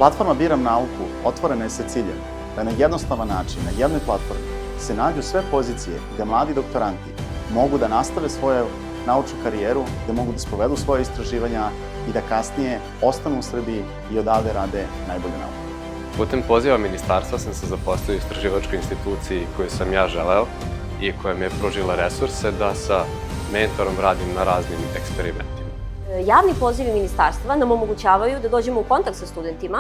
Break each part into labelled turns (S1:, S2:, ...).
S1: Platforma Biram nauku otvorena je sa ciljem da na jednostavan način, na jednoj platformi, se nađu sve pozicije gde mladi doktoranti mogu da nastave svoju naučnu karijeru, gde mogu da sprovedu svoje istraživanja i da kasnije ostanu u Srbiji i odavde rade najbolje nauke.
S2: Putem poziva ministarstva sam se zaposlio u istraživačkoj instituciji koju sam ja želeo i koja mi je pružila resurse da sa mentorom radim na raznim eksperimentima.
S3: Javni pozivi ministarstva nam omogućavaju da dođemo u kontakt sa studentima,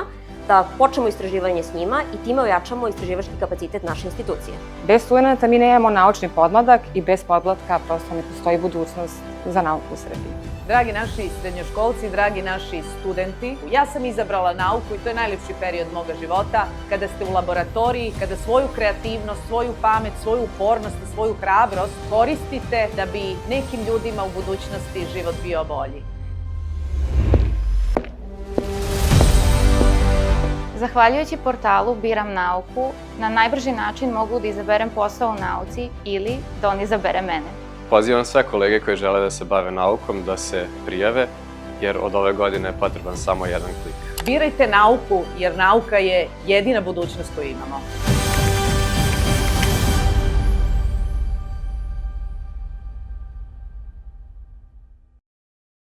S3: da počnemo istraživanje s njima i time ojačamo istraživački kapacitet naše institucije.
S4: Bez studenta mi nemamo naučni podmladak i bez podmlatka prosto ne postoji budućnost za nauku u Srbiji.
S5: Dragi naši srednjoškolci, dragi naši studenti, ja sam izabrala nauku i to je najlepši period moga života, kada ste u laboratoriji, kada svoju kreativnost, svoju pamet, svoju upornost i svoju hrabrost koristite da bi nekim ljudima u budućnosti život bio bolji.
S6: Zahvaljujući portalu Biram nauku, na najbrži način mogu da izaberem posao u nauci ili da on izabere mene.
S2: Pozivam sve kolege koji žele da se bave naukom da se prijave, jer od ove godine je potreban samo jedan klik.
S5: Birajte nauku, jer nauka je jedina budućnost koju imamo.